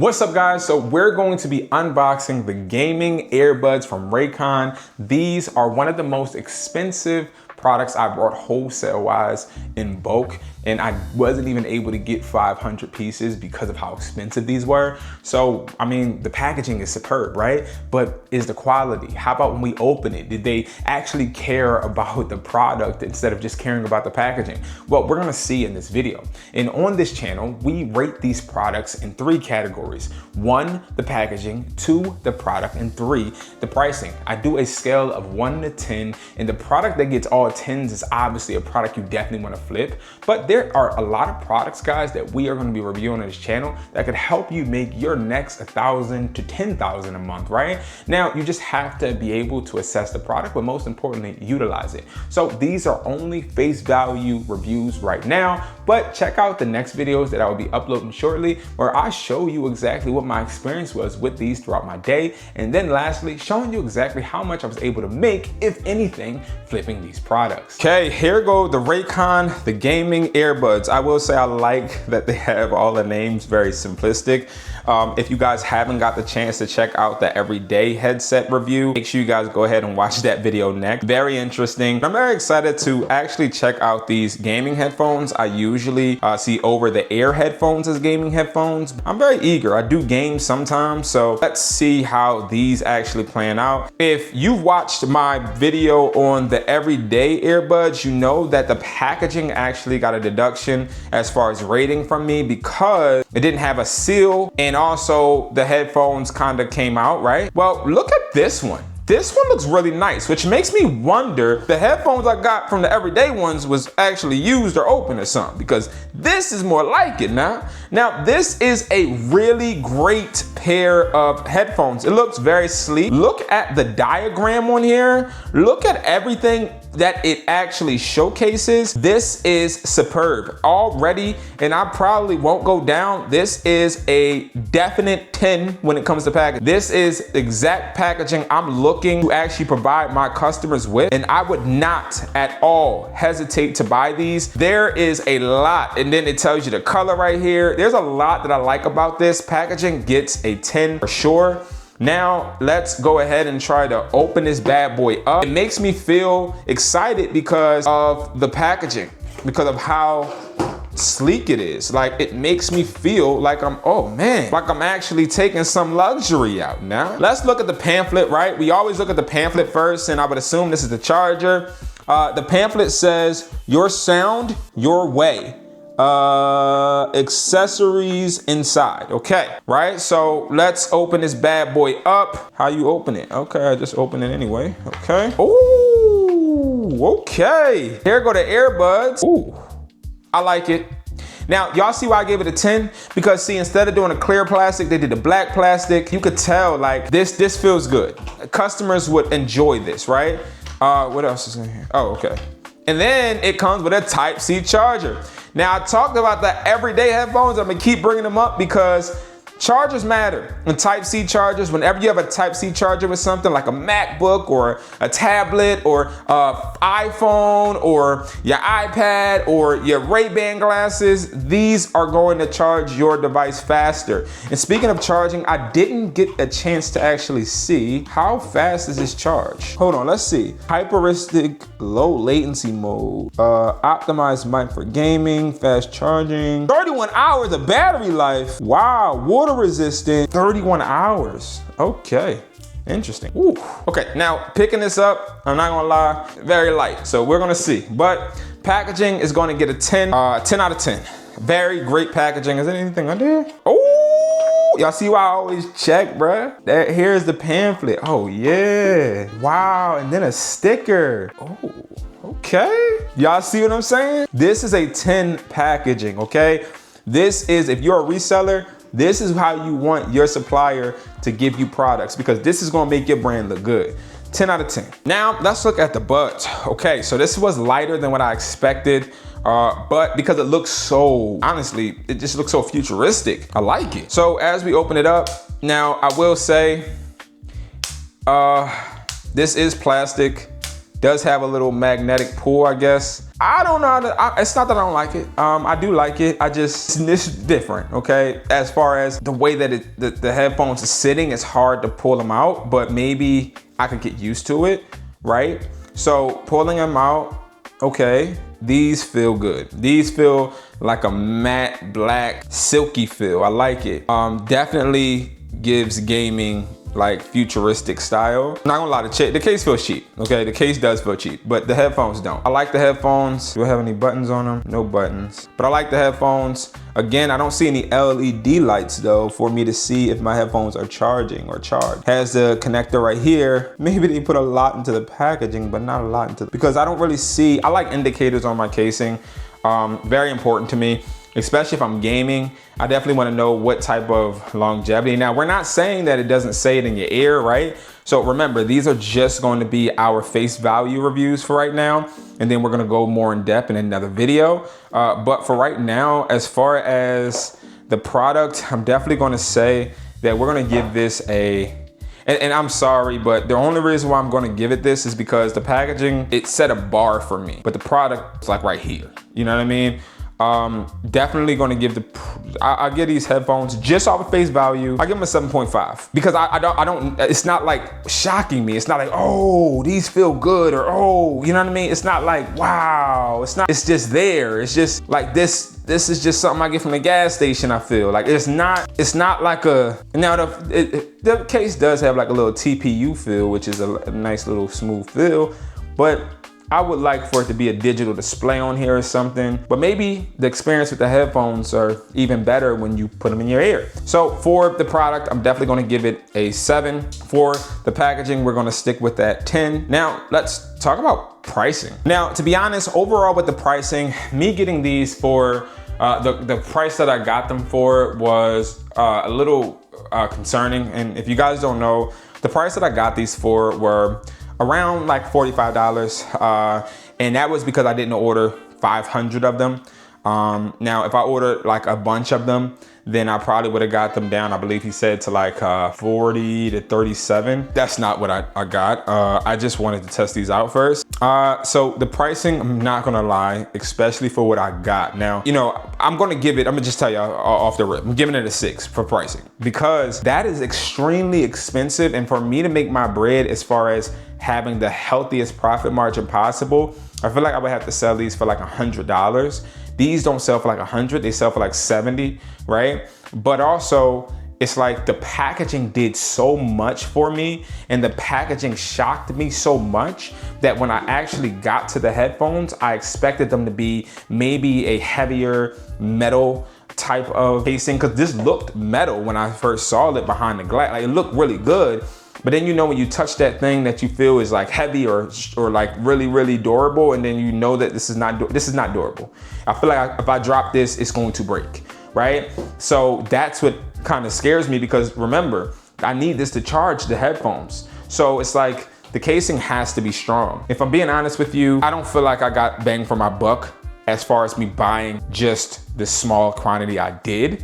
What's up guys? So we're going to be unboxing the gaming earbuds from Raycon. These are one of the most expensive products I bought wholesale wise in bulk, and I wasn't even able to get 500 pieces because of how expensive these were. So, I mean, the packaging is superb, right? But is the quality? How about when we open it? Did they actually care about the product instead of just caring about the packaging? Well, we're gonna see in this video. And on this channel, we rate these products in 3 categories. 1, the packaging, 2, the product, and 3, the pricing. I do a scale of 1 to 10, and the product that gets all 10s is obviously a product you definitely want to flip. But there are a lot of products, guys, that we are going to be reviewing on this channel that could help you make your next 1,000 to 10,000 a month, right? Now, you just have to be able to assess the product, but most importantly, utilize it. So these are only face value reviews right now, but check out the next videos that I will be uploading shortly, where I show you exactly what my experience was with these throughout my day. And then lastly, showing you exactly how much I was able to make, if anything, flipping these products. Okay, here go the Raycon, the gaming earbuds. I will say I like that they have all the names very simplistic. If you guys haven't got the chance to check out the everyday headset review, make sure you guys go ahead and watch that video next. Very interesting. I'm very excited to actually check out these gaming headphones. I usually see over the air headphones as gaming headphones. I'm very eager. I do games sometimes, so let's see how these actually plan out. If you've watched my video on the everyday earbuds, you know that the packaging actually got a deduction as far as rating from me because it didn't have a seal, and also the headphones kind of came out, right? Well, look at this one. This one looks really nice, which makes me wonder the headphones I got from the everyday ones was actually used or open or something, because this is more like it now. Now, this is a really great pair of headphones. It looks very sleek. Look at the diagram on here. Look at everything that it actually showcases. This is superb already, and I probably won't go down. This is a definite 10 when it comes to packaging. This is exact packaging I'm looking to actually provide my customers with, and I would not at all hesitate to buy these. There is a lot, and then it tells you the color right here. There's a lot that I like about this. Packaging gets a 10 for sure. Now, let's go ahead and try to open this bad boy up. It makes me feel excited because of the packaging, because of how sleek it is. Like, it makes me feel like oh man, like I'm actually taking some luxury out now. Let's look at the pamphlet, right? We always look at the pamphlet first, and I would assume this is the charger. The pamphlet says, "Your sound, your way. Accessories inside." Okay, right? So let's open this bad boy up. How you open it? Okay, I just open it anyway. Okay. Ooh, okay. Here go the earbuds. Ooh, I like it. Now, y'all see why I gave it a 10? Because see, instead of doing a clear plastic, they did a black plastic. You could tell like this feels good. Customers would enjoy this, right? What else is in here? Oh, okay. And then it comes with a Type-C charger. Now, I talked about the everyday headphones. I'm gonna keep bringing them up because chargers matter. And Type-C chargers, whenever you have a Type-C charger with something like a MacBook or a tablet or iPhone or your iPad or your Ray-Ban glasses, these are going to charge your device faster. And speaking of charging, I didn't get a chance to actually see how fast is this charge. Hold on, let's see. Hyperistic low latency mode, optimized mic for gaming, fast charging, 31 hours of battery life. Wow, water resistant, 31 hours. Okay, interesting. Ooh. Okay, now picking this up, I'm not gonna lie, very light. So we're gonna see. But packaging is gonna get a 10 out of 10. Very great packaging. Is there anything under here? Oh, y'all see why I always check, bruh? Here's the pamphlet. Oh yeah. Wow, and then a sticker. Oh. Okay, y'all see what I'm saying? This is a 10 packaging, okay? This is, if you're a reseller, this is how you want your supplier to give you products, because this is gonna make your brand look good. 10 out of 10. Now, let's look at the buds. Okay, so this was lighter than what I expected, but because it looks so, honestly, it just looks so futuristic. I like it. So as we open it up, now I will say, this is plastic. Does have a little magnetic pull, I guess. I don't know how to, it's not that I don't like it. I do like it. It's different, okay? As far as the way that the headphones is sitting, it's hard to pull them out, but maybe I could get used to it, right? So pulling them out, okay, these feel good. These feel like a matte black silky feel. I like it. Definitely gives gaming like futuristic style. Not gonna lie, the case feels cheap, okay? The case does feel cheap, but the headphones don't. I like the headphones. Do I have any buttons on them? No buttons, but I like the headphones. Again, I don't see any LED lights though for me to see if my headphones are charging or charged. Has the connector right here. Maybe they put a lot into the packaging, but not a lot into because I don't really see, I like indicators on my casing. Very important to me, especially if I'm gaming. I definitely want to know what type of longevity. Now, we're not saying that it doesn't say it in your ear, right? So remember, these are just going to be our face value reviews for right now. And then we're going to go more in depth in another video. But for right now, as far as the product, I'm definitely going to say that we're going to give this a, and I'm sorry, but the only reason why I'm going to give it this is because the packaging, it set a bar for me, but the product is like right here. You know what I mean? Definitely going to give I give these headphones just off of face value. I give them a 7.5 because I don't, it's not like shocking me. It's not like, oh, these feel good or, oh, you know what I mean? It's not like, wow, it's just there. It's just like this is just something I get from the gas station. I feel like it's not like a, now the case does have like a little TPU feel, which is a nice little smooth feel, but I would like for it to be a digital display on here or something, but maybe the experience with the headphones are even better when you put them in your ear. So for the product, I'm definitely gonna give it a 7. For the packaging, we're gonna stick with that 10. Now, let's talk about pricing. Now, to be honest, overall with the pricing, me getting these for, the price that I got them for was a little concerning. And if you guys don't know, the price that I got these for were around like $45, and that was because I didn't order 500 of them. Now, if I ordered like a bunch of them, then I probably would have got them down. I believe he said to like 40 to 37. That's not what I got. I just wanted to test these out first. So the pricing, I'm not gonna lie, especially for what I got. Now, you know, I'm gonna just tell you off the rip, I'm giving it a 6 for pricing because that is extremely expensive. And for me to make my bread as far as having the healthiest profit margin possible, I feel like I would have to sell these for like $100. These don't sell for like 100, they sell for like 70, right? But also, it's like the packaging did so much for me and the packaging shocked me so much that when I actually got to the headphones, I expected them to be maybe a heavier metal type of casing, because this looked metal when I first saw it behind the glass. Like, it looked really good. But then, you know, when you touch that thing that you feel is like heavy or like really, really durable, and then you know that this is not durable. I feel like if I drop this, it's going to break, right? So that's what kind of scares me, because remember, I need this to charge the headphones. So it's like the casing has to be strong. If I'm being honest with you, I don't feel like I got bang for my buck as far as me buying just the small quantity I did.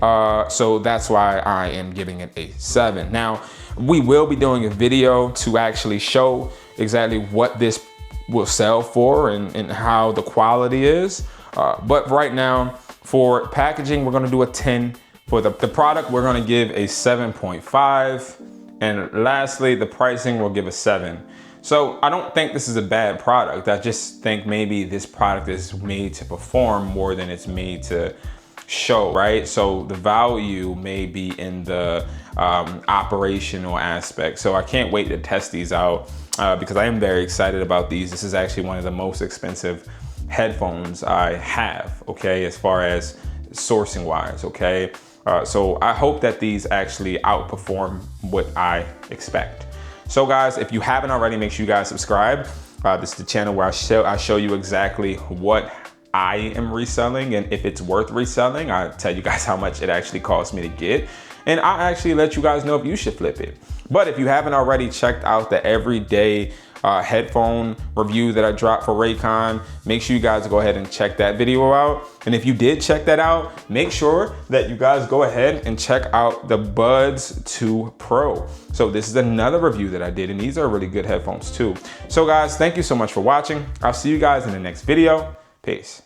So that's why I am giving it a 7. Now, we will be doing a video to actually show exactly what this will sell for and how the quality is. But right now, for packaging, we're gonna do a 10. For the product, we're gonna give a 7.5. And lastly, the pricing will give a 7. So I don't think this is a bad product. I just think maybe this product is made to perform more than it's made to show, right? So the value may be in the operational aspect. So I can't wait to test these out because I am very excited about these. This is actually one of the most expensive headphones I have, okay, as far as sourcing wise, okay? So I hope that these actually outperform what I expect. So guys, if you haven't already, make sure you guys subscribe. This is the channel where I show you exactly what I am reselling, and if it's worth reselling, I tell you guys how much it actually costs me to get. And I actually let you guys know if you should flip it. But if you haven't already checked out the everyday headphone review that I dropped for Raycon. Make sure you guys go ahead and check that video out. And if you did check that out, make sure that you guys go ahead and check out the Buds 2 Pro. So this is another review that I did, and these are really good headphones too. So guys, thank you so much for watching. I'll see you guys in the next video. Peace.